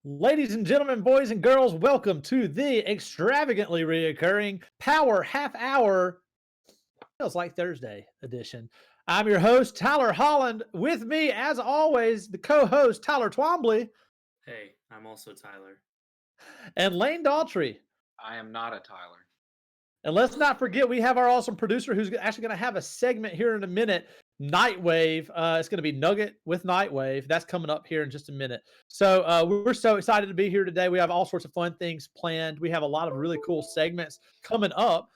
Ladies and gentlemen, boys and girls, welcome to the extravagantly reoccurring Power Half Hour. Feels like Thursday edition. I'm your host, Tyler Holland. With me, as always, the co host, Tyler Twombly, Hey, I'm also Tyler. and Lane Daughtry. I am not a Tyler. And let's not forget, we have our awesome producer who's actually going to have a segment here in a minute. Nightwave. It's going to be Nugget with Nightwave. That's coming up here in just a minute. So we're so excited to be here today. We have all sorts of fun things planned. We have a lot of really cool segments coming up.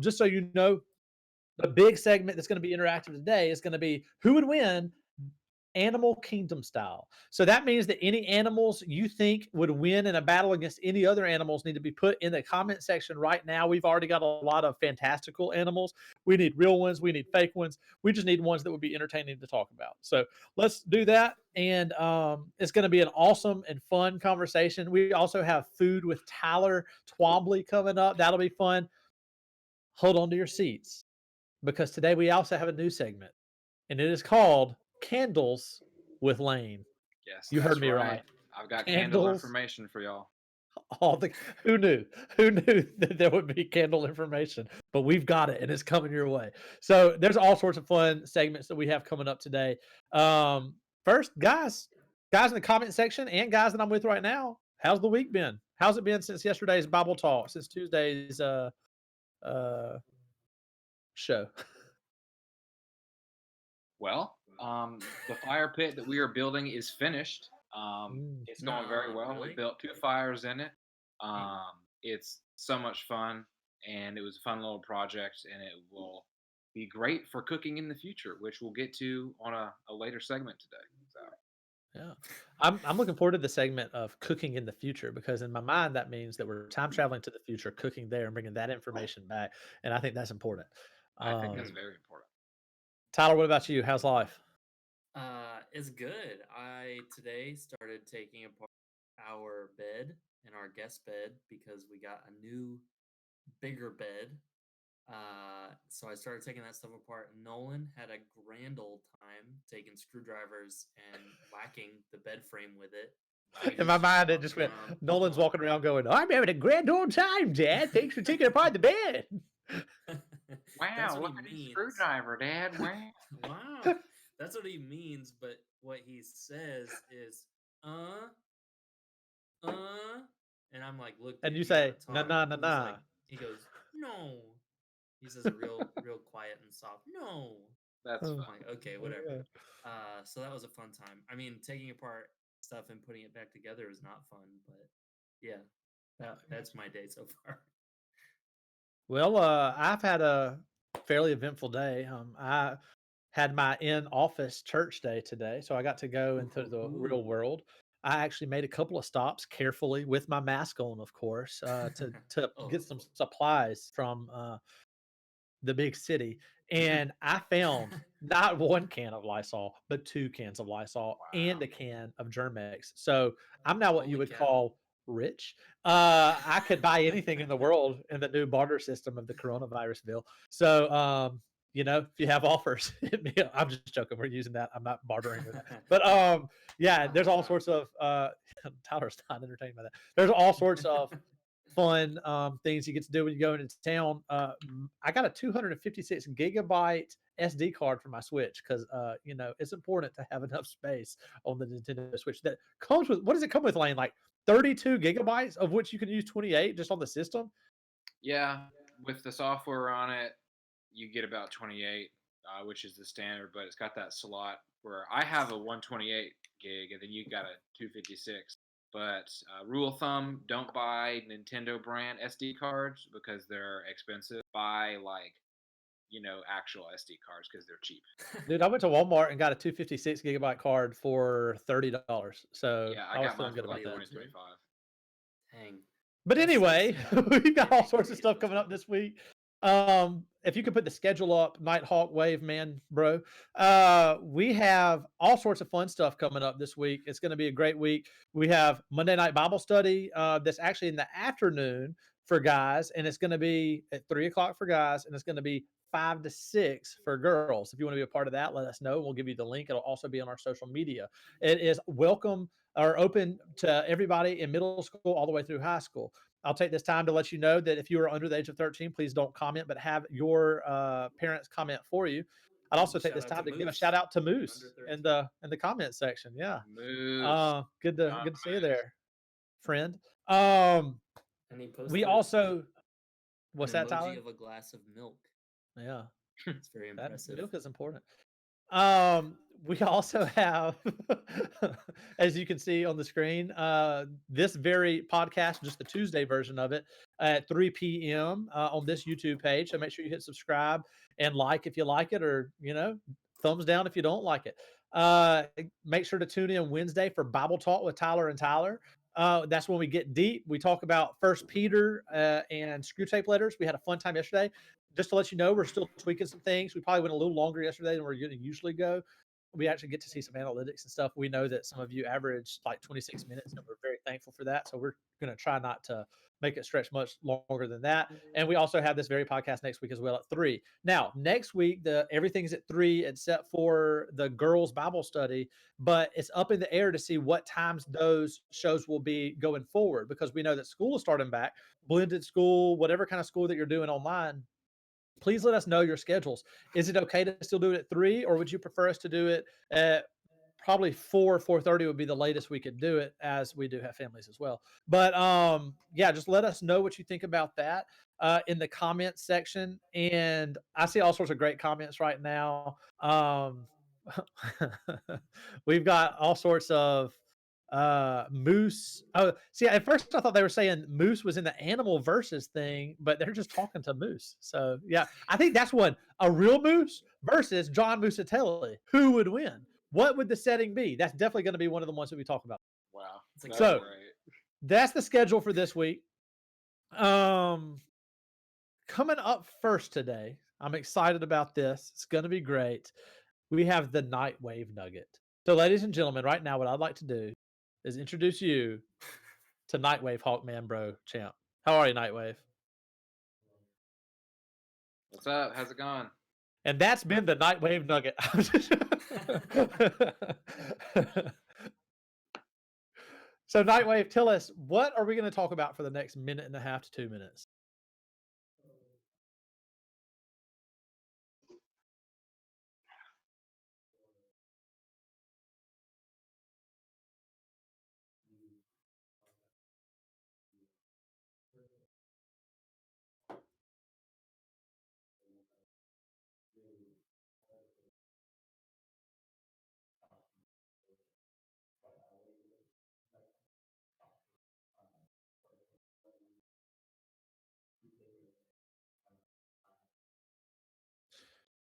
Just so you know, the big segment that's going to be interactive today is going to be who would win Animal Kingdom style. So that means that any animals you think would win in a battle against any other animals need to be put in the comment section right now. We've already got a lot of fantastical animals. We need real ones. We need fake ones. We just need ones that would be entertaining to talk about. So let's do that. And it's going to be an awesome and fun conversation. We also have food with Tyler Twombly coming up. That'll be fun. Hold on to your seats because today we also have a new segment, and it is called Candles with Lane. Yes, You that's heard me right. I've got candle Candles. information for y'all. All the who knew? Who knew that there would be candle information? But we've got it, and it's coming your way. So there's all sorts of fun segments that we have coming up today. First, guys in the comment section, and guys that I'm with right now, how's the week been? How's it been since yesterday's Bible talk? Since Tuesday's show? Well, the fire pit that we are building is finished. It's going very well. Really? We built 2 fires in it. It's so much fun, and it was a fun little project, and it will be great for cooking in the future, which we'll get to on a later segment today. So, Yeah, I'm looking forward to the segment of cooking in the future because in my mind that means that we're time traveling to the future, cooking there, and bringing that information back, and I think that's important. I think that's Um, very important. Tyler, what about you? How's life? It's good. I today started taking apart our bed and our guest bed because we got a new, bigger bed. So I started taking that stuff apart. Nolan had a grand old time taking screwdrivers and whacking the bed frame with it. In my He's mind, it walking just went. around. Nolan's walking around going, "I'm having a grand old time, Dad. Thanks for taking apart the bed." That's Wow, what he look at his means. screwdriver, Dad. Wow. Wow. That's what he means, but what he says is, uh, and I'm like, look, And dude, you you gotta say, "Na talk. na na He's like, na." he goes, no. He says it real quiet and soft. No. That's Oh, I'm fun. like, okay, yeah. whatever. So that was a fun time. I mean, taking apart stuff and putting it back together is not fun, but yeah, that's my day so far. Well, I've had a fairly eventful day. I had my in-office church day today, so I got to go into the real Ooh. world. I actually made a couple of stops carefully with my mask on, of course, to get Oh, some supplies from the big city, and I found not one can of Lysol, but 2 cans of Lysol and Wow. a can of Germ-X. So I'm now what you holy would cow. call rich. I could buy anything in the world in the new barter system of the coronavirus bill. So, if you have offers, hit me up. I'm just joking. We're using that. I'm not bartering with that. But yeah, there's all sorts of Tyler's not entertained by that. There's all sorts of fun things you get to do when you go into town. I got a 256 gigabyte SD card for my Switch because it's important to have enough space on the Nintendo Switch. That comes with, what does it come with, Lane? Like 32 gigabytes, of which you can use 28 just on the system. Yeah, with the software on it, you get about 28, which is the standard, but it's got that slot where I have a 128 gig and then you got a 256. But rule of thumb, don't buy Nintendo brand SD cards because they're expensive. Buy actual SD cards because they're cheap. Dude, I went to Walmart and got a 256 gigabyte card for $30. So Yeah, I I was got mine feeling for good like about Pretty that. 20, legit. 25. Dang. But That's anyway, yeah. we've got all Pretty sorts of pretty stuff coming up expensive. this week. If you could put the schedule up, Nighthawk Wave Man, bro. We have all sorts of fun stuff coming up this week. It's going to be a great week. We have Monday Night Bible Study that's actually in the afternoon for guys, and it's going to be at 3 o'clock for guys, and it's going to be 5 to 6 for girls. If you want to be a part of that, let us know. We'll give you the link. It'll also be on our social media. It is welcome or open to everybody in middle school all the way through high school. I'll take this time to let you know that if you are under the age of 13, please don't comment, but have your parents comment for you. I'd also take Shout this out to time to give a Moose, shout out to under Moose 13. in the comment section. Yeah. Moose. Good John to see you Moose. there, friend. And he posted We also an what's that, emoji Tyler? of a glass of milk. Yeah, It's very that impressive. milk is important. We also have, as you can see on the screen, this very podcast, just the Tuesday version of it, at 3 p.m. On this YouTube page. So make sure you hit subscribe and like if you like it, or thumbs down if you don't like it. Make sure to tune in Wednesday for Bible Talk with Tyler and Tyler. That's when we get deep. We talk about First Peter and screw tape letters. We had a fun time yesterday. Just to let you know, we're still tweaking some things. We probably went a little longer yesterday than we're going to usually go. We actually get to see some analytics and stuff. We know that some of you average like 26 minutes, and we're very thankful for that. So we're going to try not to make it stretch much longer than that. And we also have this very podcast next week as well at 3. Now, next week, everything's at 3 except for the girls' Bible study, but it's up in the air to see what times those shows will be going forward, because we know that school is starting back, blended school, whatever kind of school that you're doing online. Please let us know your schedules. Is it okay to still do it at 3, or would you prefer us to do it at probably 4:30 would be the latest we could do it, as we do have families as well. But yeah, just let us know what you think about that in the comments section. And I see all sorts of great comments right now. We've got all sorts of Moose. Oh, see, at first I thought they were saying Moose was in the Animal Versus thing, but they're just talking to Moose. So yeah, I think that's one, a real Moose versus John Musatelli. Who would win? What would the setting be? That's definitely going to be one of the ones that we talk about. Wow. It's like That's So- great. That's the schedule for this week. Coming up first today, I'm excited about this. It's going to be great. We have the Nightwave Nugget. So, ladies and gentlemen, right now, what I'd like to do is introduce you to Nightwave Hawkman Bro Champ. How are you, Nightwave? What's up? How's it going? And that's been the Nightwave Nugget. So, Nightwave, tell us, what are we going to talk about for the next minute and a half to 2 minutes?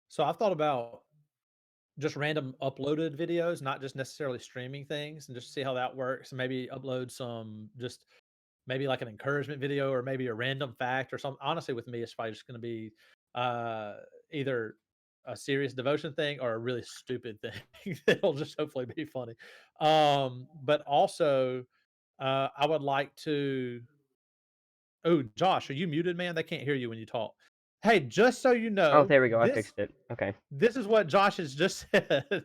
So, I've thought about just random uploaded videos, not just necessarily streaming things, and just see how that works. And maybe upload some, just maybe like an encouragement video, or maybe a random fact or something. Honestly, with me, it's probably just going to be uh, either a serious devotion thing or a really stupid thing that'll just hopefully be funny. But also, I would like to. Oh, Josh, are you muted, man? They can't hear you when you talk. Hey, just so you know, Oh, there we go. I fixed it. Okay. this is what Josh has just said.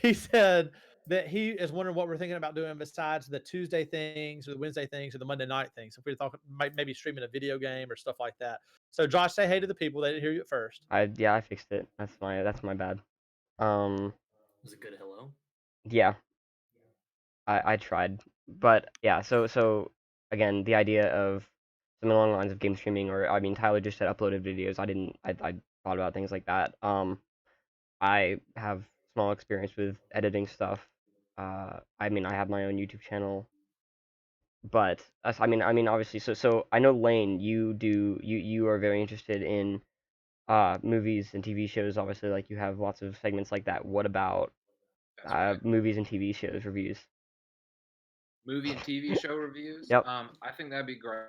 He said that he is wondering what we're thinking about doing besides the Tuesday things or the Wednesday things or the Monday night things. If we're talking maybe streaming a video game or stuff like that. So Josh, say hey to the people. They didn't hear you at first. Yeah, I fixed it. That's my bad. Was it good? Hello. Yeah, I tried, but yeah. So again, the idea of something along the lines of game streaming, or I mean, Tyler just said uploaded videos. I thought about things like that. I have small experience with editing stuff. I mean, I have my own YouTube channel, but I mean, obviously, so I know Lane, you are very interested in movies and TV shows. Obviously, like you have lots of segments like that. What about That's right. movies and TV shows reviews? Movie and TV show reviews. Yep. I think that'd be great.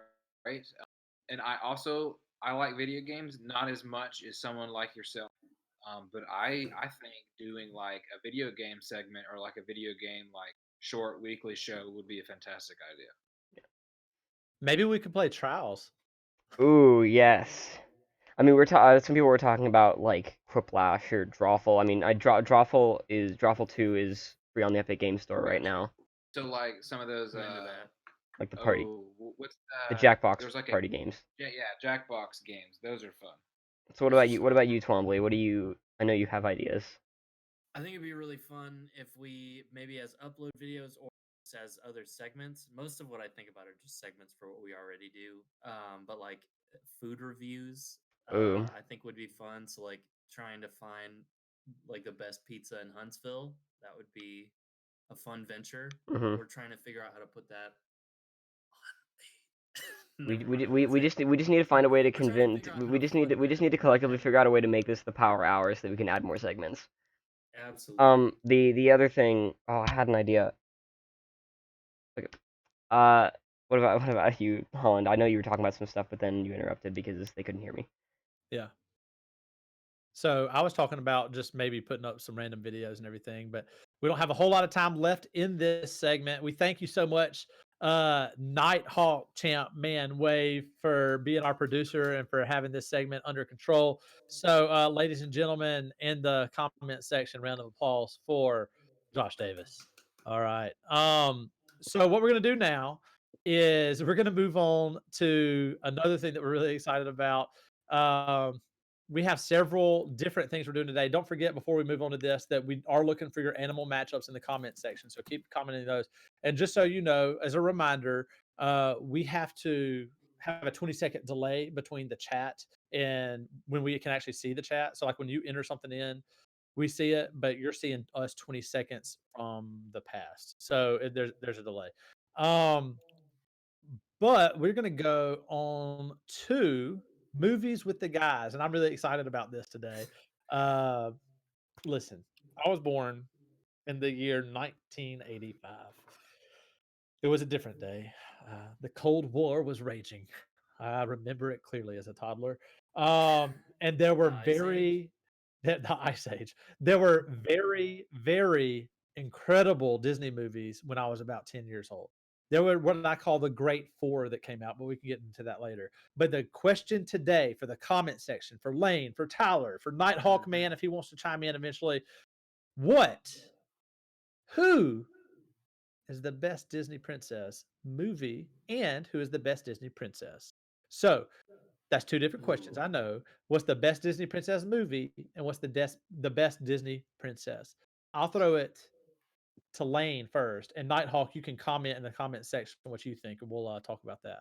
And I like video games, not as much as someone like yourself. But I think doing like a video game segment or like a video game like short weekly show would be a fantastic idea. Maybe we could play Trials. Ooh, yes. I mean, some people were talking about like Quiplash or Drawful. I mean, Drawful 2 is free on the Epic Game Store right now, So like some of those I'm into that. like the party, what's the that? Jackbox There's like party games. yeah, Jackbox games. Those are fun. So what about you? What about you, Twombly? What do you? I know you have ideas. I think it'd be really fun if we maybe as upload videos or just as other segments. Most of what I think about are just segments for what we already do. But like food reviews, Ooh. I think would be fun. So like trying to find like the best pizza in Huntsville, that would be a fun venture. Mhm. We're trying to figure out how to put that on We, Never we, mind, we, what we was just we just need to find a way to We're trying to convince. figure out how We to just need plug to we just that need to in collectively there. figure out a way to make this the power hour so that we can add more segments. Absolutely. The other thing. Oh, I had an idea. Okay. Uh, what about you, Holland? I know you were talking about some stuff, but then you interrupted because they couldn't hear me. Yeah. So I was talking about just maybe putting up some random videos and everything, but we don't have a whole lot of time left in this segment. We thank you so much, Nighthawk Champ Man Wave, for being our producer and for having this segment under control. So, ladies and gentlemen, in the comment section, round of applause for Josh Davis. All right. So what we're gonna do now is we're gonna move on to another thing that we're really excited about. We have several different things we're doing today. Don't forget before we move on to this that we are looking for your animal matchups in the comment section. So keep commenting those. And just so you know, as a reminder, we have to have a 20-second delay between the chat and when we can actually see the chat. So like when you enter something in, we see it, but you're seeing us 20 seconds from the past. So there's a delay. Um, but we're gonna go on to movies with the guys, and I'm really excited about this today. Uh, listen, I was born in the year 1985. It was a different day. The Cold War was raging. I remember it clearly as a toddler. And there were The Ice Age? the Ice Age. There were very, very incredible Disney movies when I was about 10 years old. There were what I call the Great Four that came out, but we can get into that later. But the question today for the comment section, for Lane, for Tyler, for Nighthawk Mhm. Man, if he wants to chime in eventually, what, who is the best Disney princess movie and who is the best Disney princess? So that's two different questions. Ooh. I know. What's the best Disney princess movie and what's the best Disney princess? I'll throw it to Lane first, and Nighthawk, you can comment in the comment section what you think, and we'll talk about that.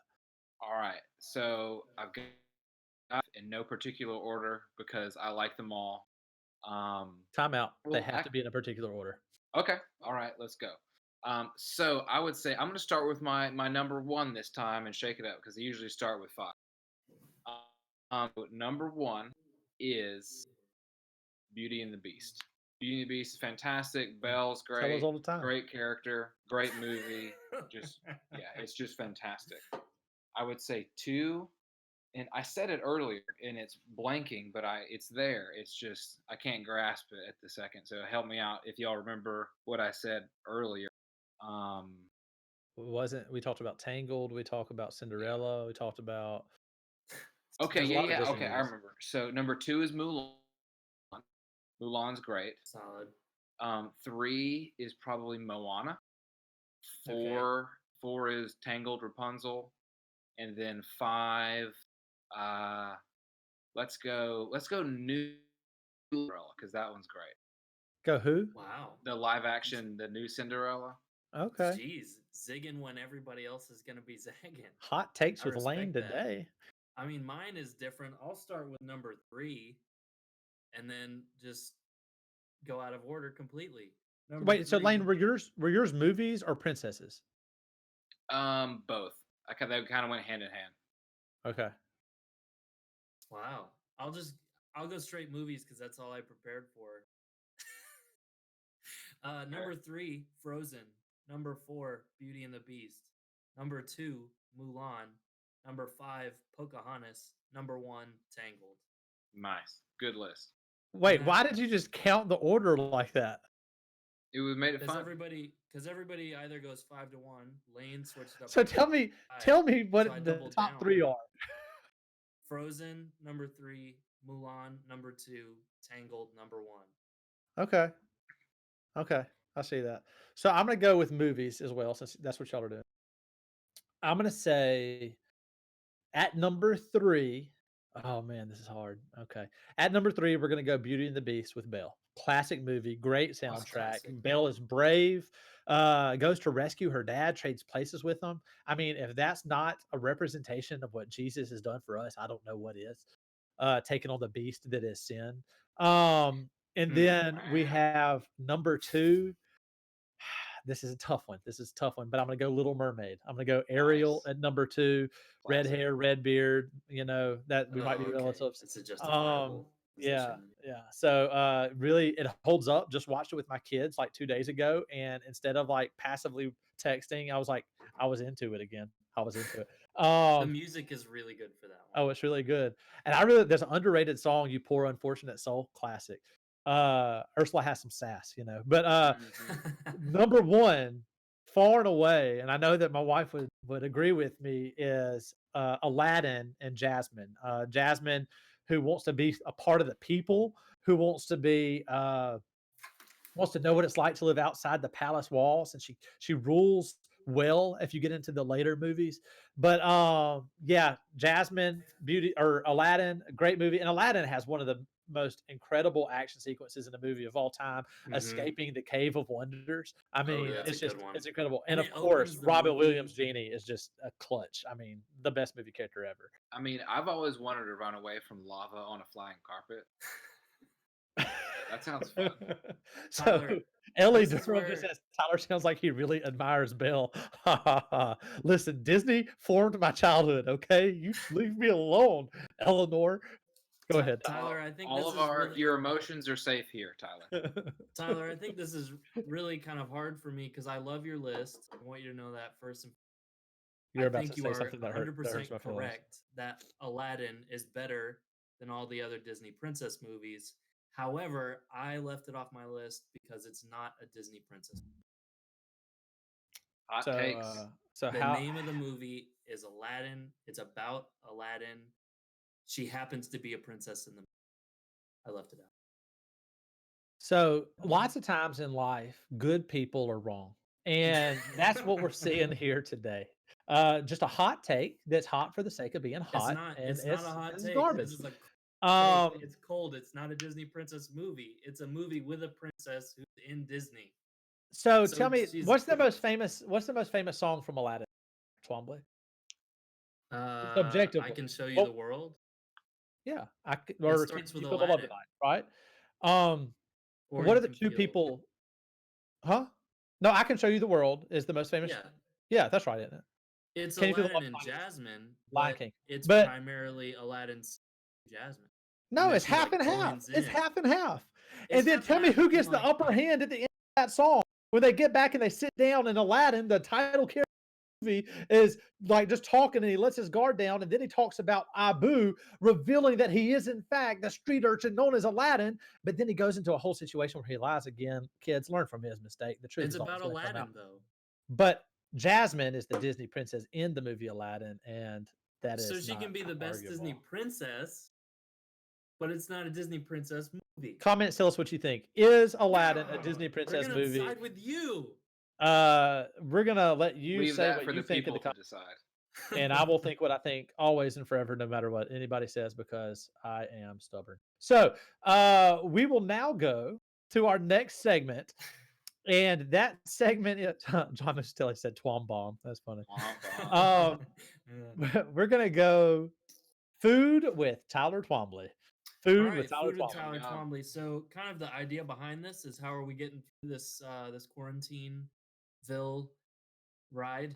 All right. So I've got in no particular order because I like them all. Time out. They Well, have to be in a particular order. okay. All right. Let's go. So I would say I'm going to start with my number one this time and shake it up because I usually start with five. Number one is Beauty and the Beast. Beauty and the Beast is fantastic. Belle's Tell us great. all the time. Great character. Great movie. Just yeah, it's just fantastic. I would say two, and I said it earlier, and it's blanking, but it's there. It's just I can't grasp it at the second. So help me out if y'all remember what I said earlier. Um, Wasn't we talked about Tangled? We talked about yeah. Cinderella. We talked about. Okay, There's a yeah, lot of yeah. Disney Okay, I movies. remember. So number two is Mulan. Mulan's great. Solid. Three is probably Moana. Okay. Four is Tangled Rapunzel, and then five. Uh, let's go New Cinderella because that one's great. Go who? Wow. The live action, the new Cinderella. Okay. Jeez, zigging when everybody else is gonna be zagging. Hot takes I with Lane respect that. today. I mean, mine is different. I'll start with number three, and then just go out of order completely. Number Wait, so three. Lane, were yours movies or princesses? Both. They kind of went hand in hand. Okay. Wow. I'll go straight movies because that's all I prepared for. Number three, Frozen. Number four, Beauty and the Beast. Number two, Mulan. Number five, Pocahontas. Number one, Tangled. Nice, good list. Wait, Yeah. why did you just count the order like that? It was made it Because fun. everybody either goes 5-1. Lane switched it up. So to tell me five, so I what the doubled top down. three are. Frozen number 3, Mulan number 2, Tangled number 1. Okay. Okay. I see that. So I'm gonna go with movies as well, since that's what y'all are doing. I'm gonna say at number 3. Oh man, this is hard. Okay. At number 3, we're gonna go Beauty and the Beast with Belle. Classic movie, great soundtrack. Classic. Belle is brave, goes to rescue her dad, trades places with him. I mean, if that's not a representation of what Jesus has done for us, I don't know what is. Taking on the beast that is sin. And then we Man. have number 2. This is a tough one. This is a tough one, but I'm gonna go Little Mermaid. I'm gonna go Ariel Nice. at number 2. Red Classic. hair, red beard. You know that we might be Oh, okay. relatives. It's a Um, justifiable yeah, position. yeah. So really, it holds up. Just watched it with my kids like 2 days ago, and instead of like passively texting, I was into it again. I was into it. The Um, music is really good for that one. oh, it's really good. And there's an underrated song, "You Poor Unfortunate Soul," classic. Ursula has some sass, you know. But Mhm. number 1, far and away, and I know that my wife would agree with me, is Aladdin and Jasmine. Jasmine, who wants to be a part of the people, who wants to know what it's like to live outside the palace walls, and she rules well if you get into the later movies. But yeah, Jasmine, Beauty or Aladdin, a great movie. And Aladdin has one of the most incredible action sequences in a movie of all time, Mhm. escaping the Cave of Wonders. I Oh, mean, yeah, it's a good one. it's incredible. And And of it course, opens the Robin Williams movie. Genie is just a clutch. I mean, the best movie character ever. I mean, I've always wanted to run away from lava on a flying carpet. That sounds fun. So Tyler, Ellie this is Durham just where says Tyler sounds like he really admires Belle. Ha ha ha. Listen, Disney formed my childhood, okay? You leave me alone, Eleanor. Go ahead. Tyler, I think All this of is really your emotions are safe here, Tyler. Tyler, I think this is really kind of hard for me because I love your list. I want you to know that first and You're I about to think you say are something that hurts 100% my feelings. correct that Aladdin is better than all the other Disney princess movies. However, I left it off my list because it's not a Disney princess. Hot So takes. so The how name of the movie is Aladdin. It's about Aladdin. She happens to be a princess in the movie. I left it out. So lots of times in life, good people are wrong. And that's what we're seeing here today. Just a hot take that's hot for the sake of being It's hot, not and it's not a hot it's take. This garbage. is a take. Um, It's cold. It's not a Disney princess movie. It's a movie with a princess who's in Disney. so tell So me, she's what's the most famous song from Aladdin? Twombly. Just I objectively. can show you the Well, world. yeah, It or Can starts with You Feel the Love Aladdin, Tonight, right? Um, or what you are the can two feel. people? Huh? No, I Can Show You the World is the most famous. Yeah, Yeah, that's right, isn't it? it's Can You Feel the Aladdin Love and Tonight is Jasmine, Lion but King. it's But primarily Aladdin's Jasmine, and no, then it's she half like and half. joins It's in. half and half. It's And then half and tell me half who in gets the like upper hand at the end of that song when they get back and they sit down and Aladdin, the title character of the movie, is like just talking and he lets his guard down and then he talks about Abu, revealing that he is in fact the street urchin known as Aladdin. But then he goes into a whole situation where he lies again. Kids, learn from his mistake. The truth it's is always about going to come out. Aladdin though. But Jasmine is the Disney princess in the movie Aladdin, and that So is she can not be the best Disney arguable. princess, but it's not a Disney princess movie. Comments, tell us what you think. Is Aladdin a Disney We're princess gonna movie? side with you. We're gonna let you Leave say that what for you the think in the people to comments, decide. and I will think what I think always and forever, no matter what anybody says, because I am stubborn. So we will now go to our next segment, and that segment is John Nostelli said "twom bomb." That's funny. Womp womp. We're gonna go food with Tyler Twombly. All Food with right, Tyler food with Twombly. Tyler Yum, yum. Twombly. So, kind of the idea behind this is how are we getting through this quarantineville ride?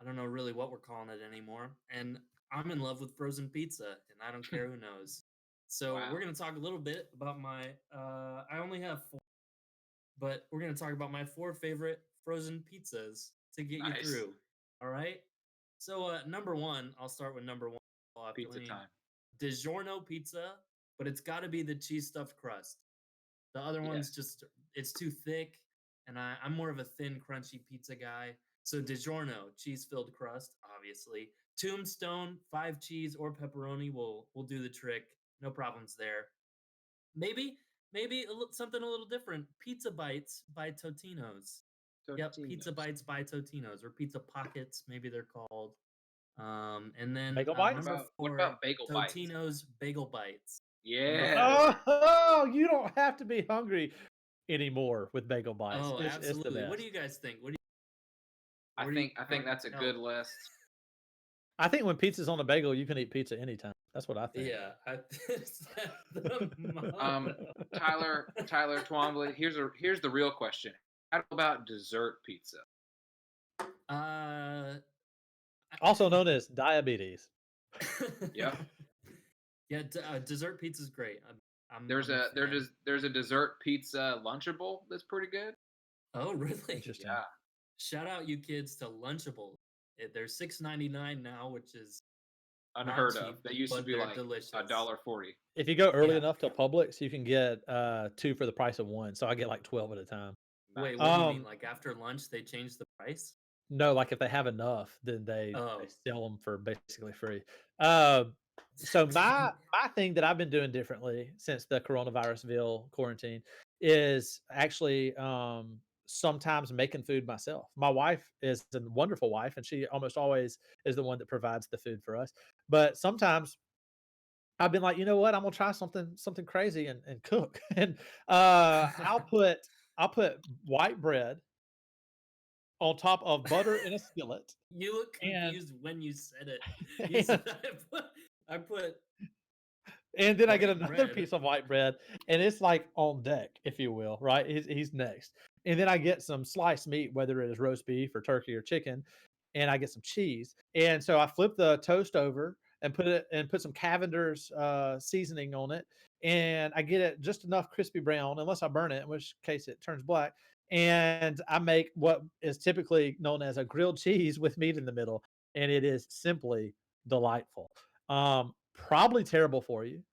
I don't know really what we're calling it anymore. And I'm in love with frozen pizza, and I don't care who knows. So, Wow. we're gonna talk a little bit about my. I only have 4, but we're gonna talk about my 4 favorite frozen pizzas to get you Nice. through. All right. So, number 1, I'll start with number 1. Pizza time. DiGiorno pizza, but it's got to be the cheese stuffed crust. The other Yeah. one's just it's too thick, and I'm more of a thin, crunchy pizza guy. So DiGiorno, cheese-filled crust, obviously. Tombstone, 5 cheese or pepperoni will do the trick. No problems there. Maybe something a little different. Pizza bites by Totino's. Yep, pizza Totino's. bites by Totino's or pizza pockets, maybe they're called. And then Bagel bites? number What 4, about bagel bites? Totino's bagel bites. Yeah. Oh, you don't have to be hungry anymore with bagel bites. Oh, It's the absolutely. What best. do you guys think? I What do you think that's a good no. list. I think when pizza's on a bagel, you can eat pizza anytime. That's what I think. Yeah, that's the Um, motto. Tyler Twombly. Here's the real question. How about dessert pizza? Uh, Also known as diabetes. Yep. Yeah, dessert pizza's great. There's I'm a fan. there's a dessert pizza Lunchable that's pretty good. Oh, really? Interesting. Yeah. Shout out you kids to Lunchables. They're $6.99 now, which is not Unheard cheap, of. They used to but be they're like delicious. $1.40. If you go early Yeah. enough to Publix, you can get 2 for the price of 1. So I get like 12 at a time. Wait, Nice. what do you mean? Like after lunch they change the price? No, like if they have enough, then they Oh. sell them for basically free. So my thing that I've been doing differently since the coronavirusville quarantine is actually sometimes making food myself. My wife is a wonderful wife, and she almost always is the one that provides the food for us. But sometimes I've been like, you know what, I'm gonna try something crazy and cook. And I'll put white bread on top of butter in a skillet. You look And confused when you said it. You said I put and then I get white another bread. piece of white bread, and it's like on deck, if you will, right? He's next. And then I get some sliced meat, whether it is roast beef or turkey or chicken, and I get some cheese. And so I flip the toast over and put some Cavender's seasoning on it, and I get it just enough crispy brown, unless I burn it, in which case it turns black. And I make what is typically known as a grilled cheese with meat in the middle, and it is simply delightful. Probably terrible for you,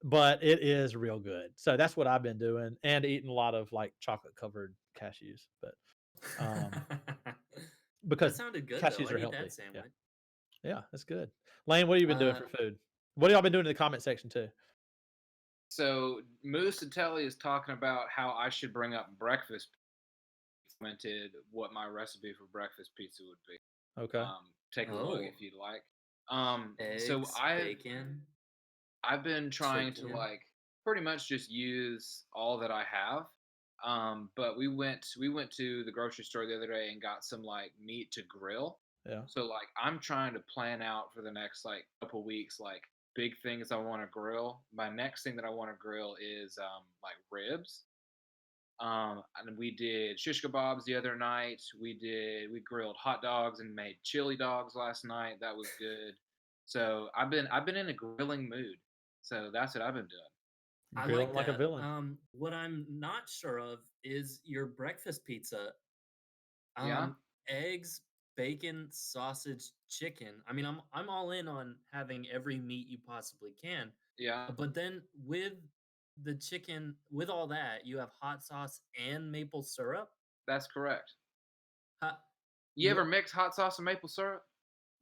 but it is real good. So that's what I've been doing, and eating a lot of like chocolate covered cashews. But That because sounded good though. cashews I are need healthy. that sandwich. Yeah, that's good. Lane, what have you been doing for food? What have y'all been doing in the comment section too? So Moose and Telly is talking about how I should bring up breakfast. Commented what my recipe for breakfast pizza would be. Okay. Take a look Oh. if you'd like. Eggs, So bacon. I've been trying to chicken. like pretty much just use all that I have. But we went to the grocery store the other day and got some like meat to grill. Yeah. So like I'm trying to plan out for the next like couple weeks like big things I want to grill. My next thing that I want to grill is like ribs. And we did shish kebabs the other night. We grilled hot dogs and made chili dogs last night. That was good. So I've been in a grilling mood. So that's what I've been doing. I Grilling like like a that. villain. What I'm not sure of is your breakfast pizza. Yeah. Eggs, bacon, sausage, chicken. I mean, I'm all in on having every meat you possibly can. Yeah. But then with the chicken, with all that, you have hot sauce and maple syrup. That's correct. Ha- You ever Wh- mix hot sauce and maple syrup?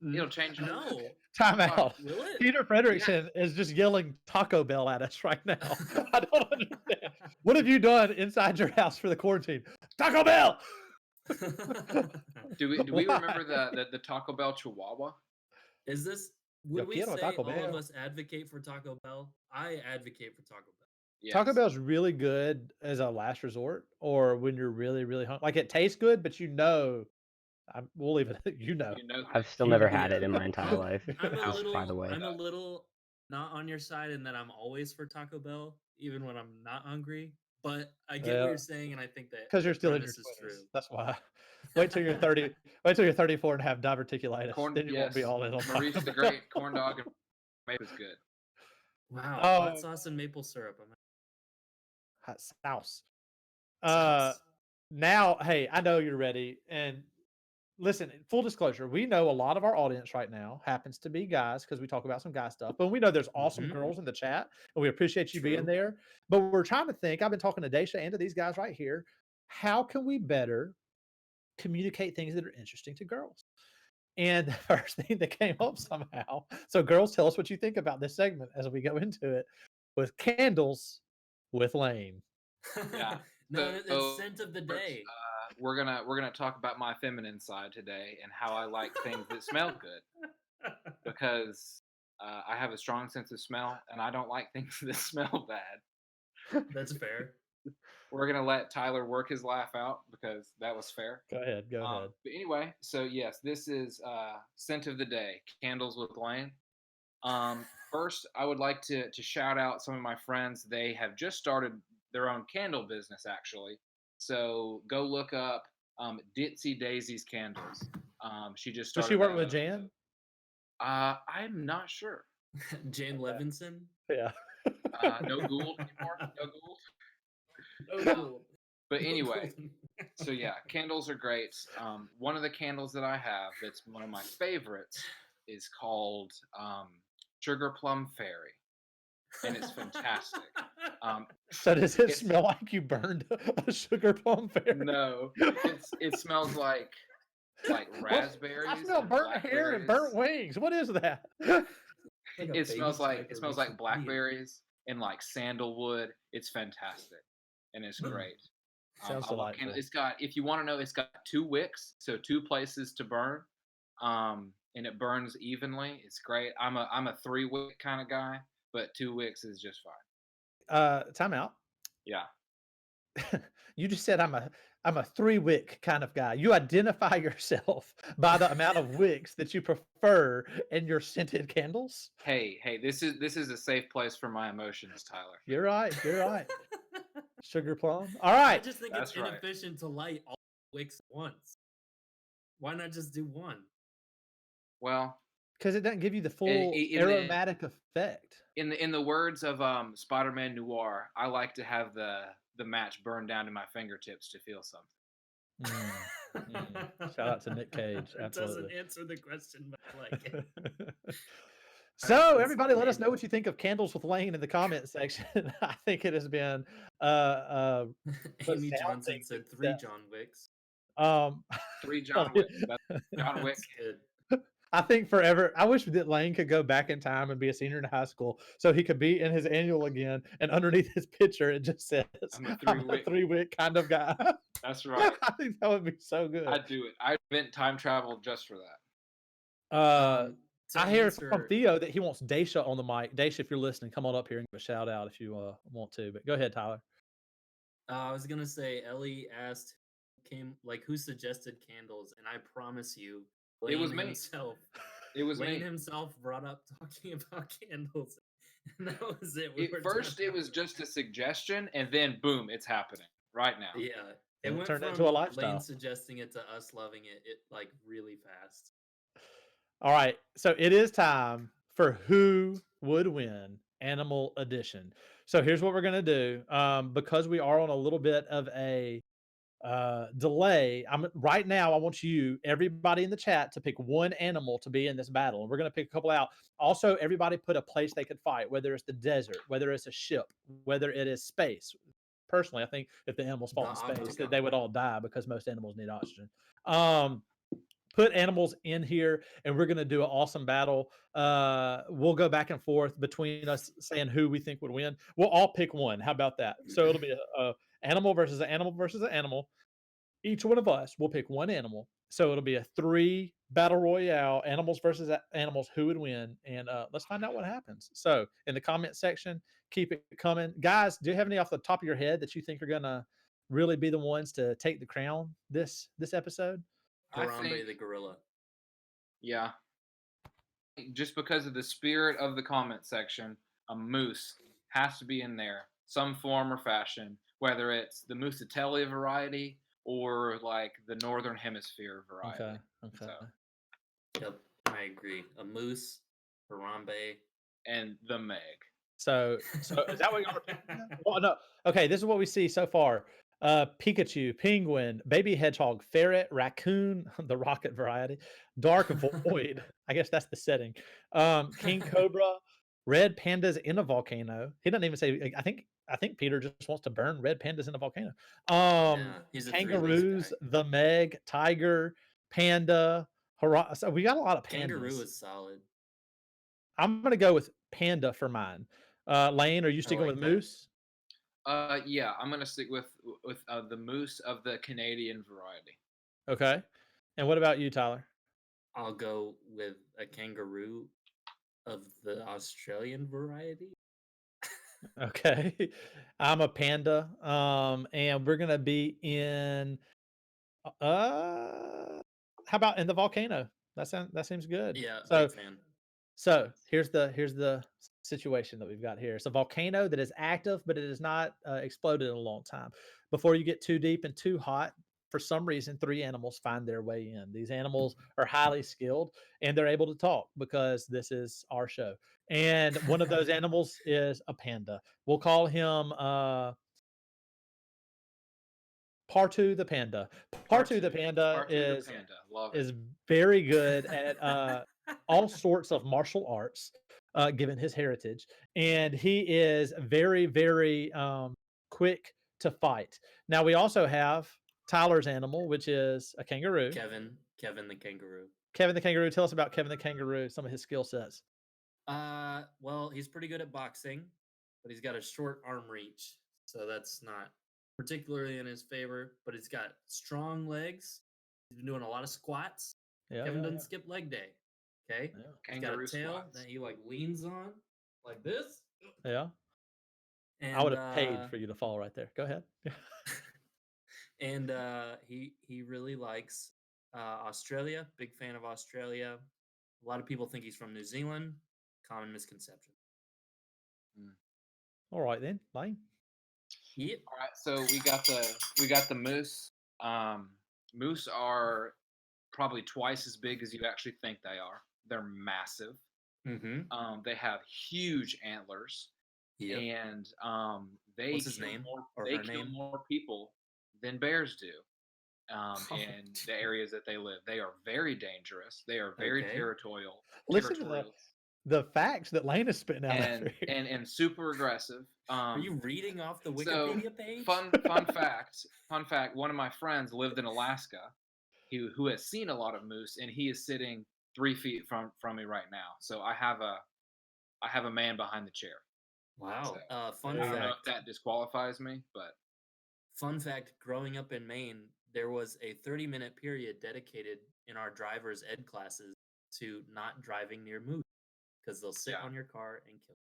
It'll change your mood. no, Time out. will it? Peter Frederickson is just yelling Taco Bell at us right now. I don't understand. What have you done inside your house for the quarantine? Taco Bell. Do we Why? remember the Taco Bell Chihuahua? Is this? Yo Would we quiero say Taco all of Bell. us advocate for Taco Bell? I advocate for Taco Bell. Yes. Taco Bell's really good as a last resort, or when you're really, really hungry. Like it tastes good, but we'll leave it. You know. You know I've still You never know. had it in my entire life. I'm a Just little, by the way. I'm a little not on your side in that I'm always for Taco Bell, even when I'm not hungry. But I get what Yeah. you're saying, and I think that Because you're still in your premise is 20s. true. That's why. Wait till you're 30. Wait till you're 34 and have diverticulitis. Then you won't be Yes. all in on Maurice Taco the Bell. Great corn dog and maple is good. Wow, Oh. hot sauce and maple syrup. Hot sauce. Sauce. Now, hey, I know you're ready. And listen, full disclosure, we know a lot of our audience right now happens to be guys because we talk about some guy stuff. But we know there's awesome Mhm. girls in the chat, and we appreciate you being True. there. But we're trying to think. I've been talking to Daisha and to these guys right here. How can we better communicate things that are interesting to girls. And the first thing that came up somehow. So, girls, tell us what you think about this segment as we go into it with candles with Lane. Yeah. No, So, it's scent of the day. we're gonna talk about my feminine side today and how I like things that smell good because I have a strong sense of smell and I don't like things that smell bad. That's fair. We're gonna let Tyler work his laugh out because that was fair. Go ahead. Go ahead. But anyway, so yes, this is scent of the day, candles with Lane. First, I would like to shout out some of my friends. They have just started their own candle business, actually. So go look up Ditsy Daisy's Candles. She just Does started. she work with Jan? I'm not sure. Jan Levinson. Yeah. No Gould anymore. No Gould. No Gould. But No anyway, Gould. so yeah, candles are great. One of the candles that I have that's one of my favorites is called Sugar Plum Fairy, and it's fantastic. So does it smell like you burned a sugar plum fairy? No, it smells like raspberries. I smell and burnt hair and burnt wings. What is that? It smells like blackberries and like sandalwood. It's fantastic, and it's great. Sounds I love delightful. candle. It's got, if you want to know, it's got 2 wicks, so 2 places to burn, and it burns evenly. It's great. I'm a 3 wick kind of guy, but 2 wicks is just fine. Time out. Yeah. You just said I'm a 3 wick kind of guy. You identify yourself by the amount of wicks that you prefer in your scented candles. Hey, this is a safe place for my emotions, Tyler. You're right. You're right. Sugar plum. All I right. just think That's it's right. inefficient to light all wicks at once. Why not just do one? Well, Because it doesn't give you the full in aromatic effect. in the words of Spider-Man Noir, I like to have the match burn down to my fingertips to feel something. Shout out to Nick Cage. It Absolutely. doesn't answer the question, but I like it. So everybody, let us know what you think of Candles with Lane in the comment section. I think it has been Amy resounding Johnson said 3 success. John Wicks. 3 John Wick. That's John Wick. That's good. I think forever. I wish that Lane could go back in time and be a senior in high school, so he could be in his annual again. And underneath his picture, it just says, I'm a "I'm a 3-wick kind of guy." That's right. I think that would be so good. I'd do it. I'd invent time travel just for that. To I hear answer- from Theo that he wants Daisha on the mic. Daisha, if you're listening, come on up here and give a shout out if you want to. But go ahead, Tyler. I was gonna say Ellie asked who suggested candles, and I promise you, It was Lane me. himself. It was Lane me. himself brought up talking about candles, and that was it. At first, it was just a suggestion, and then boom, it's happening right now. Yeah, it It went turned from into a lifestyle. Lane suggesting it to us loving it, like really fast. All right, so it is time for Who Would Win Animal Edition. So here's what we're gonna do. Because we are on a little bit of a delay. Right now. I want everybody in the chat, to pick one animal to be in this battle, and we're gonna pick a couple out. Also, everybody put a place they could fight, whether it's the desert, whether it's a ship, whether it is space. Personally, I think if the animals fought in space, that Octagon. they would all die because most animals need oxygen. Put animals in here, and we're going to do an awesome battle. We'll go back and forth between us saying who we think would win. We'll all pick one. How about that? So it'll be a animal versus an animal versus an animal. Each one of us will pick one animal. So it'll be a 3 battle royale, animals versus animals, who would win. And let's find out what happens. So in the comment section, keep it coming. Guys, do you have any off the top of your head that you think are going to really be the ones to take the crown this episode? Harambe the gorilla. Yeah. Just because of the spirit of the comment section, a moose has to be in there, some form or fashion, whether it's the Mousatelli variety or like the Northern Hemisphere variety. Okay. So. Yep, I agree. A moose, Harambe, and the Meg. So is that what you're well, no. Okay, this is what we see so far. Pikachu, penguin, baby hedgehog, ferret, raccoon, the rocket variety, dark void. I guess that's the setting. King cobra, red pandas in a volcano. He doesn't even say. I think I think Peter just wants to burn red pandas in a volcano. Yeah, he's a 3 weeks Kangaroos, guy. the Meg, tiger, panda. So we got a lot of Kangaroo pandas. is solid. I'm gonna go with panda for mine. Lane, are you I sticking like with that. moose? Yeah, I'm gonna stick with the moose of the Canadian variety. Okay. And what about you, Tyler? I'll go with a kangaroo of the Australian variety. Okay. I'm a panda. And we're gonna be in how about in the volcano? That seems good. Yeah, So big fan. here's the situation that we've got here. It's a volcano that is active, but it has not exploded in a long time. Before you get too deep and too hot, for some reason, 3 animals find their way in. These animals are highly skilled and they're able to talk because this is our show. And one of those animals is a panda. We'll call him Partu the panda. Partu the panda Partu the panda. Love it. is very good at all sorts of martial arts, given his heritage, and he is very, very quick to fight. Now we also have Tyler's animal, which is a kangaroo. Kevin the kangaroo. Kevin the kangaroo. Tell us about Kevin the kangaroo. Some of his skill sets. Well, he's pretty good at boxing, but he's got a short arm reach, so that's not particularly in his favor. But he's got strong legs. He's been doing a lot of squats. Yeah, Kevin yeah, doesn't skip leg day. Okay, yeah, he's got a Kangaroo tail squats. that he like leans on like this, yeah. and I would have paid for you to fall right there. Go ahead. and he really likes Australia. Big fan of Australia. A lot of people think he's from New Zealand. Common misconception. All right then, Lane. Yep. All right, so we got the moose. Moose are probably twice as big as you actually think they are. They're massive. Mm-hmm. They have huge antlers, Yep. and they What's his kill name more. or They her kill name? more people than bears do. In dude. the areas that they live, they are very dangerous. They are very Okay. territorial. Listen to the facts that Lane is spitting out over here. and super aggressive. Are you reading off the So Wikipedia page? fun fact. One of my friends lived in Alaska, who has seen a lot of moose, and he is sitting 3 feet from me right now. So I have a man behind the chair. Wow. So, Fun I don't know if fact. that disqualifies me, but Fun fact. Growing up in Maine, there was a 30-minute period dedicated in our driver's ed classes to not driving near moose because they'll sit on your car and kill.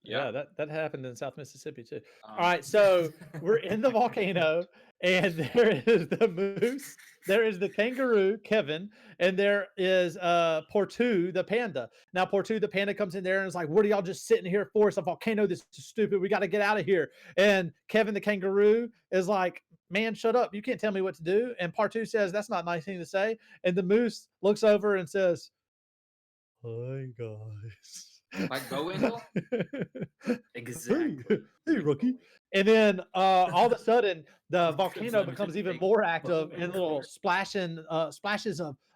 Yeah, that happened in South Mississippi too. Um, All right, so we're in the volcano, and there is the moose, there is the kangaroo, Kevin, and there is Portu the panda. Now Portu the panda comes in there and is like, "What are y'all just sitting here for? It's a volcano. This is stupid. We got to get out of here." And Kevin the kangaroo is like, "Man, shut up! You can't tell me what to do." And Portu says, "That's not a nice thing to say." And the moose looks over and says, "Hi guys." Like Bowinkle? Exactly. Hey, rookie. And then all of a sudden, the volcano becomes even more active, and little splashes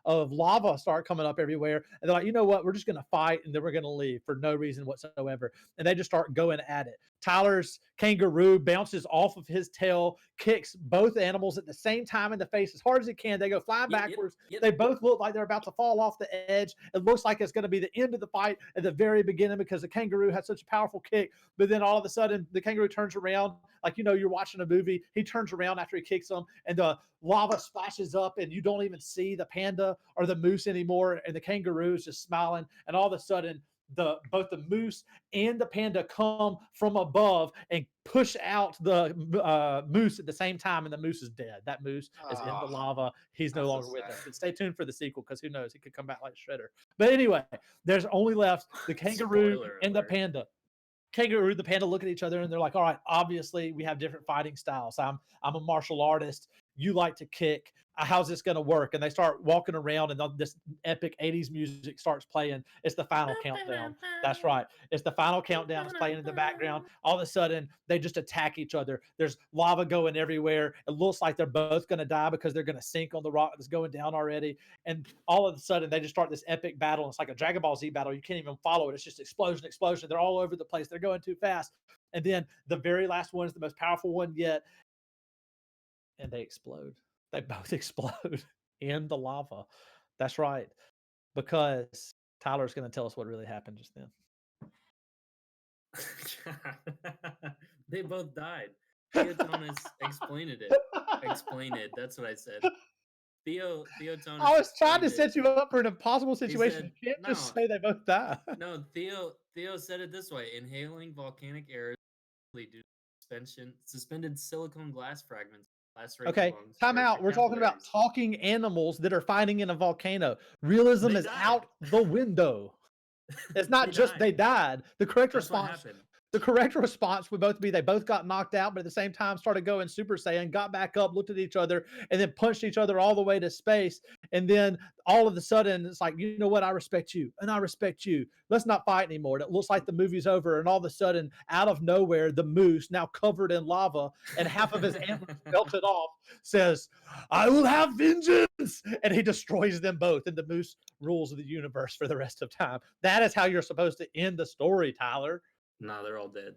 of lava start coming up everywhere. And they're like, you know what? We're just going to fight, and then we're going to leave for no reason whatsoever. And they just start going at it. Tyler's kangaroo bounces off of his tail, kicks both animals at the same time in the face as hard as he can. They go flying backwards. Yep. They both look like they're about to fall off the edge. It looks like it's going to be the end of the fight at the very beginning because the kangaroo had such a powerful kick. But then all of a sudden, the kangaroo turns around, like, you know, you're watching a movie. He turns around after he kicks him, and the lava splashes up, and you don't even see the panda or the moose anymore. And the kangaroo is just smiling. And all of a sudden, both the moose and the panda come from above and push out the moose at the same time, and the moose is dead. That moose is in the lava. He's no that's so longer with sad. us. But stay tuned for the sequel because who knows? He could come back like Shredder. But anyway, there's only left the kangaroo Spoiler and the alert. panda. Kangaroo and the panda look at each other and they're like, all right, obviously we have different fighting styles. I'm a martial artist. You like to kick. how's this going to work? And they start walking around, and this epic 80s music starts playing. It's the final countdown. That's right. It's the final countdown. It's playing in the background. All of a sudden, they just attack each other. There's lava going everywhere. It looks like they're both going to die because they're going to sink on the rock that's going down already. And all of a sudden, they just start this epic battle. It's like a Dragon Ball Z battle. You can't even follow it. It's just explosion, explosion. They're all over the place. They're going too fast. And then the very last one is the most powerful one yet. And they explode. They both explode in the lava. That's right. Because Tyler's going to tell us what really happened just then. They both died. Theotonus explained it. Explain it. That's what I said. Theotonus. I was trying to explained it. set you up for an impossible situation. said, You can't just "No." say they both die. No, Theo said it this way: inhaling volcanic air due to suspended silicone glass fragments. Okay, time out. We're talking about talking animals that are fighting in a volcano. Realism They is died. out the window. It's not They just died. they died. The correct That's what response. happened. The correct response would both be they both got knocked out, but at the same time started going Super Saiyan, got back up, looked at each other, and then punched each other all the way to space. And then all of a sudden, it's like, you know what? I respect you, and I respect you. Let's not fight anymore. And it looks like the movie's over. And all of a sudden, out of nowhere, the moose, now covered in lava and half of his antlers melted off, says, "I will have vengeance," and he destroys them both. And the moose rules the universe for the rest of time. That is how you're supposed to end the story, Tyler. Nah, they're all dead.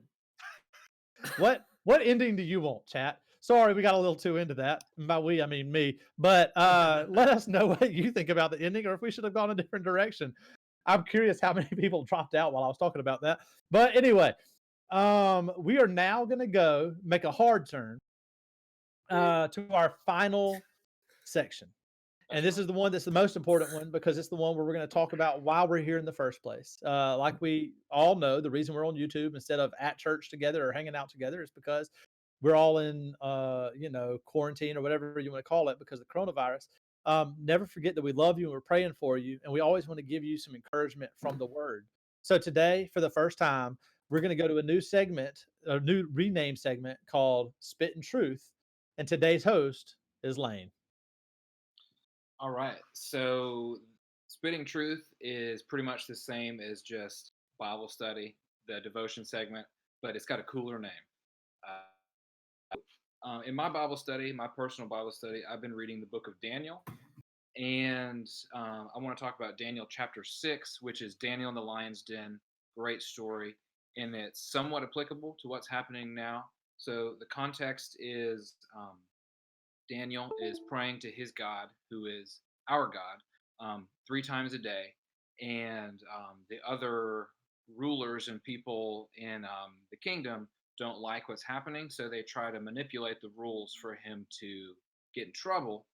What ending do you want, chat? Sorry, we got a little too into that. By we, I mean me. But let us know what you think about the ending, or if we should have gone a different direction. I'm curious how many people dropped out while I was talking about that. But anyway, we are now going to go make a hard turn to our final section. And this is the one that's the most important one because it's the one where we're going to talk about why we're here in the first place. Like we all know, the reason we're on YouTube instead of at church together or hanging out together is because we're all in, quarantine or whatever you want to call it because of the coronavirus. Never forget that we love you and we're praying for you. And we always want to give you some encouragement from the word. So today, for the first time, we're going to go to a new segment, a new renamed segment called Spit and Truth. And today's host is Lane. All right. So Spitting Truth is pretty much the same as just Bible study, the devotion segment, but it's got a cooler name. In my Bible study, my personal Bible study, I've been reading the book of Daniel. And I want to talk about Daniel chapter 6, which is Daniel in the Lion's Den. Great story. And it's somewhat applicable to what's happening now. So the context is Daniel is praying to his God, who is our God, 3 times a day. And the other rulers and people in the kingdom don't like what's happening. So they try to manipulate the rules for him to get in trouble.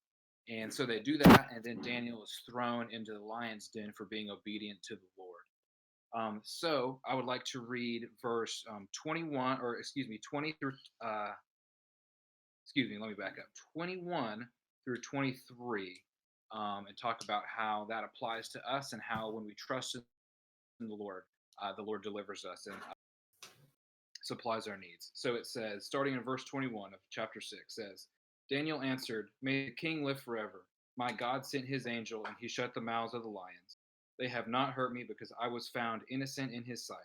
And so they do that. And then Daniel is thrown into the lion's den for being obedient to the Lord. So I would like to read verse 21, or excuse me, 20 through let me back up. 21 through 23, and talk about how that applies to us and how when we trust in the Lord delivers us and supplies our needs. So it says, starting in verse 21 of chapter 6, says, Daniel answered, "May the king live forever. My God sent his angel, and he shut the mouths of the lions. They have not hurt me because I was found innocent in his sight,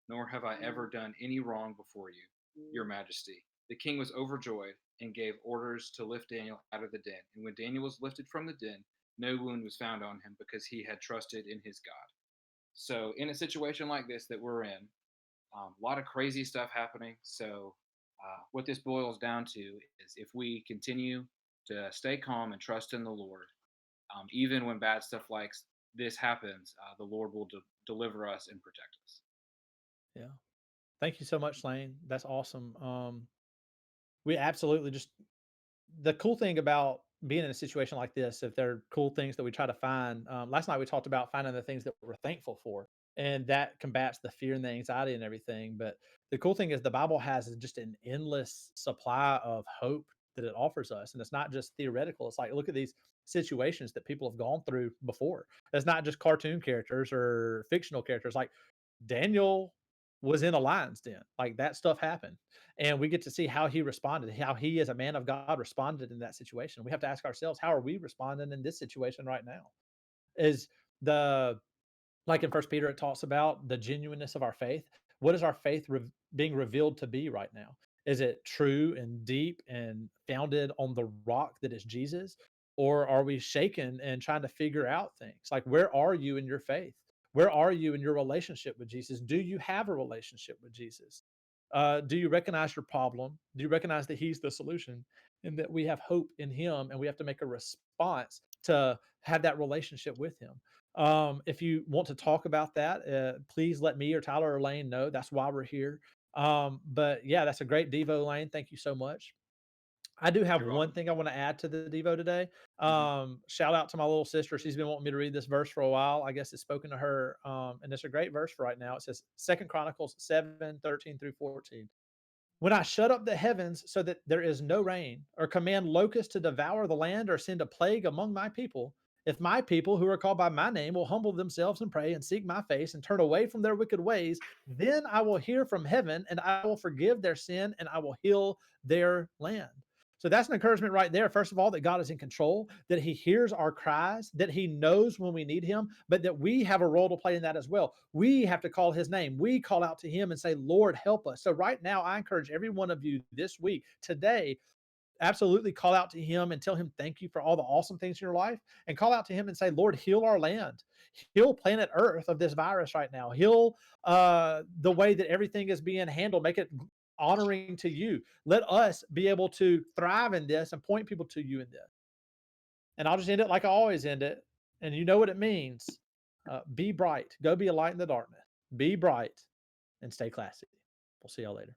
nor have I ever done any wrong before you, your majesty." The king was overjoyed and gave orders to lift Daniel out of the den. And when Daniel was lifted from the den, no wound was found on him because he had trusted in his God. So in a situation like this that we're in, a lot of crazy stuff happening. So what this boils down to is if we continue to stay calm and trust in the Lord, even when bad stuff like this happens, the Lord will deliver us and protect us. Yeah. Thank you so much, Lane. That's awesome. We absolutely just, the cool thing about being in a situation like this, if there are cool things that we try to find, last night we talked about finding the things that we're thankful for, and that combats the fear and the anxiety and everything. But the cool thing is the Bible has just an endless supply of hope that it offers us. And it's not just theoretical. It's like, look at these situations that people have gone through before. It's not just cartoon characters or fictional characters. Like Daniel was in a lion's den. Like that stuff happened. And we get to see how he responded, how he, as a man of God, responded in that situation. We have to ask ourselves, how are we responding in this situation right now? Is the like in First Peter, it talks about the genuineness of our faith. What is our faith being revealed to be right now? Is it true and deep and founded on the rock that is Jesus? Or are we shaken and trying to figure out things? Like, where are you in your faith? Where are you in your relationship with Jesus? Do you have a relationship with Jesus? Do you recognize your problem? Do you recognize that He's the solution and that we have hope in Him and we have to make a response to have that relationship with Him? If you want to talk about that, please let me or Tyler or Lane know. That's why we're here. But yeah, that's a great Devo, Lane. Thank you so much. I do have You're one welcome. thing I want to add to the Devo today. Mhm. Shout out to my little sister. She's been wanting me to read this verse for a while. I guess it's spoken to her. And it's a great verse for right now. It says Second Chronicles 7:13 through 14. When I shut up the heavens so that there is no rain, or command locusts to devour the land, or send a plague among my people, if my people who are called by my name will humble themselves and pray and seek my face and turn away from their wicked ways, then I will hear from heaven and I will forgive their sin and I will heal their land. So that's an encouragement right there. First of all, that God is in control, that He hears our cries, that He knows when we need Him, but that we have a role to play in that as well. We have to call His name. We call out to Him and say, Lord, help us. So right now, I encourage every one of you this week, today, absolutely call out to Him and tell Him thank you for all the awesome things in your life, and call out to Him and say, Lord, heal our land, heal planet Earth of this virus right now, heal the way that everything is being handled, make it honoring to you. Let us be able to thrive in this and point people to you in this. And I'll just end it like I always end it. And you know what it means. Be bright. Go be a light in the darkness. Be bright and stay classy. We'll see y'all later.